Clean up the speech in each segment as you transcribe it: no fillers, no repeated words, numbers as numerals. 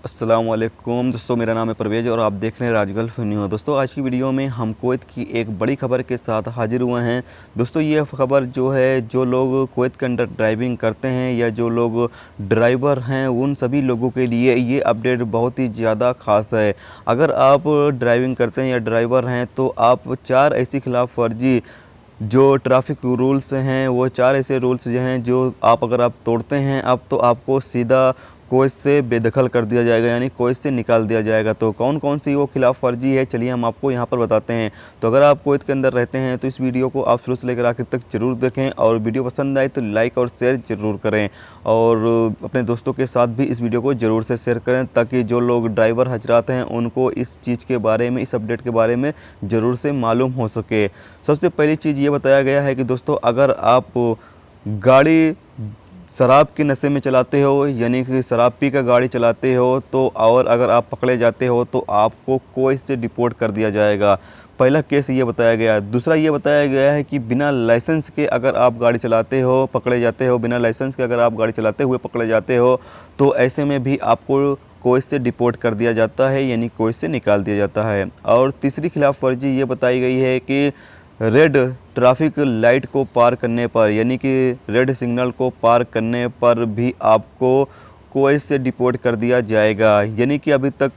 अस्सलामुअलैकुम दोस्तों, मेरा नाम है परवेज़ और आप देख रहे हैं राज गल्फ न्यूज़। दोस्तों, आज की वीडियो में हम कुवैत की एक बड़ी खबर के साथ हाजिर हुए हैं। दोस्तों, ये खबर जो है, जो लोग कुवैत के अंदर ड्राइविंग करते हैं या जो लोग ड्राइवर हैं, उन सभी लोगों के लिए ये अपडेट बहुत ही ज़्यादा ख़ास है। अगर आप ड्राइविंग करते हैं या ड्राइवर हैं तो आप 4 ऐसी खिलाफ वर्जी जो ट्रैफिक रूल्स हैं, वो 4 ऐसे रूल्स जो हैं, जो अगर आप तोड़ते हैं अब तो आपको सीधा कुवैत से बेदखल कर दिया जाएगा, यानी कुवैत से निकाल दिया जाएगा। तो कौन कौन सी वो खिलाफ वर्जी है, चलिए हम आपको यहाँ पर बताते हैं। तो अगर आप कुवैत के अंदर रहते हैं तो इस वीडियो को आप शुरू से लेकर आखिर तक ज़रूर देखें, और वीडियो पसंद आए तो लाइक और शेयर ज़रूर करें, और अपने दोस्तों के साथ भी इस वीडियो को ज़रूर से शेयर करें, ताकि जो लोग ड्राइवर हजरात हैं उनको इस चीज़ के बारे में, इस अपडेट के बारे में ज़रूर से मालूम हो सके। सबसे पहली चीज़ ये बताया गया है कि दोस्तों, अगर आप गाड़ी शराब के नशे में चलाते हो, यानी कि शराब पी कर गाड़ी चलाते हो, तो और अगर आप पकड़े जाते हो तो आपको कुवैत से डिपोर्ट कर दिया जाएगा। पहला केस ये बताया गया है। दूसरा ये बताया गया है कि बिना लाइसेंस के अगर आप गाड़ी चलाते हो, पकड़े जाते हो, बिना लाइसेंस के अगर आप गाड़ी चलाते हुए पकड़े जाते हो तो ऐसे में भी आपको कुवैत से डिपोर्ट कर दिया जाता है, यानी कुवैत से निकाल दिया जाता है। और तीसरी खिलाफ वर्जी ये बताई गई है कि रेड ट्रैफिक लाइट को पार करने पर, यानी कि रेड सिग्नल को पार करने पर भी आपको कुवैत से डिपोर्ट कर दिया जाएगा। यानी कि अभी तक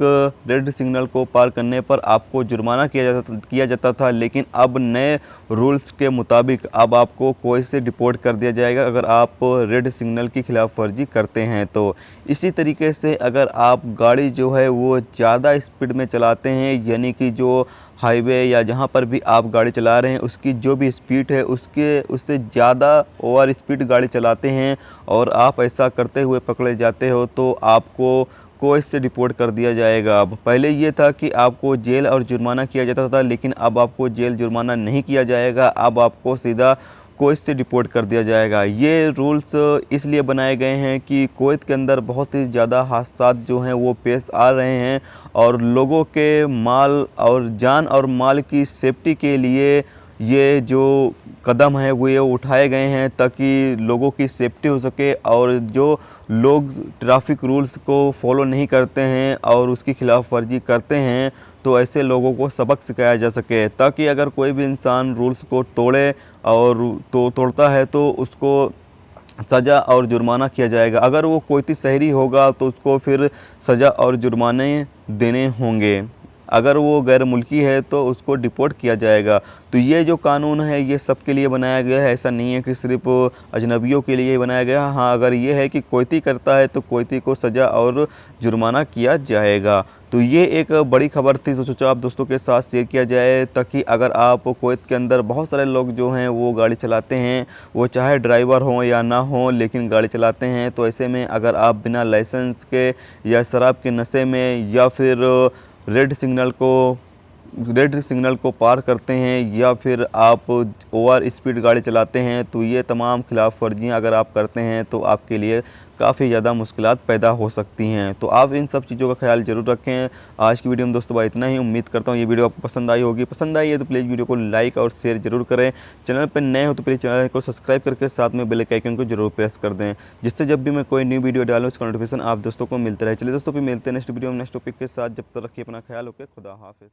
रेड सिग्नल को पार करने पर आपको जुर्माना किया जाता था, लेकिन अब नए रूल्स के मुताबिक अब आपको कुवैत से डिपोर्ट कर दिया जाएगा अगर आप रेड सिग्नल की खिलाफ वर्जी करते हैं तो। इसी तरीके से अगर आप गाड़ी जो है वो ज़्यादा स्पीड में चलाते हैं, यानी कि जो हाईवे या जहाँ पर भी आप गाड़ी चला रहे हैं उसकी जो भी स्पीड है उससे ज़्यादा ओवर स्पीड गाड़ी चलाते हैं और आप ऐसा करते हुए पकड़े जाते हो तो आपको कुवैत से डिपोर्ट कर दिया जाएगा। अब पहले ये था कि आपको जेल और जुर्माना किया जाता था, लेकिन अब आपको जेल जुर्माना नहीं किया जाएगा, अब आपको सीधा कुवैत से डिपोर्ट कर दिया जाएगा। ये रूल्स इसलिए बनाए गए हैं कि कुवैत के अंदर बहुत ही ज़्यादा हादसा जो हैं वो पेश आ रहे हैं, और लोगों के माल और जान और माल की सेफ्टी के लिए ये जो कदम है वो ये उठाए गए हैं, ताकि लोगों की सेफ्टी हो सके, और जो लोग ट्रैफिक रूल्स को फॉलो नहीं करते हैं और उसकी खिलाफ वर्जी करते हैं तो ऐसे लोगों को सबक सिखाया जा सके, ताकि अगर कोई भी इंसान रूल्स को तोड़े और तोड़ता है तो उसको सज़ा और जुर्माना किया जाएगा। अगर वो कुवैती शहरी होगा तो उसको फिर सज़ा और जुर्माने देने होंगे, अगर वो गैर मुल्की है तो उसको डिपोर्ट किया जाएगा। तो ये जो कानून है ये सबके लिए बनाया गया है, ऐसा नहीं है कि सिर्फ अजनबियों के लिए ही बनाया गया है। हाँ, अगर ये है कि कुवैती करता है तो कुवैती को सज़ा और जुर्माना किया जाएगा। तो ये एक बड़ी खबर थी, तो सोचा आप दोस्तों के साथ शेयर किया जाए, ताकि अगर आप कुवैत के अंदर बहुत सारे लोग जो हैं वो गाड़ी चलाते हैं, वो चाहे ड्राइवर हों या ना हों लेकिन गाड़ी चलाते हैं, तो ऐसे में अगर आप बिना लाइसेंस के या शराब के नशे में या फिर रेड सिग्नल को पार करते हैं या फिर आप ओवर स्पीड गाड़ी चलाते हैं, तो ये तमाम खिलाफ वर्जियाँ अगर आप करते हैं तो आपके लिए काफ़ी ज़्यादा मुश्किलात पैदा हो सकती हैं। तो आप इन सब चीज़ों का ख्याल ज़रूर रखें। आज की वीडियो में दोस्तों इतना ही। उम्मीद करता हूँ ये वीडियो आपको पसंद आई होगी। पसंद आई है तो प्लीज़ वीडियो को लाइक और शेयर ज़रूर करें। चैनल पर नए हो तो प्लीज़ चैनल को सब्सक्राइब करके साथ में बेल आइकन को जरूर प्रेस कर दें, जिससे जब भी मैं कोई न्यू वीडियो डालूँ उसका नोटिफिकेशन आप दोस्तों को मिलता रहे। चलिए दोस्तों, फिर मिलते हैं नेक्स्ट वीडियो में नेक्स्ट टॉपिक के साथ। जब तक रखिए अपना ख्याल। ओके, खुदा हाफिज़।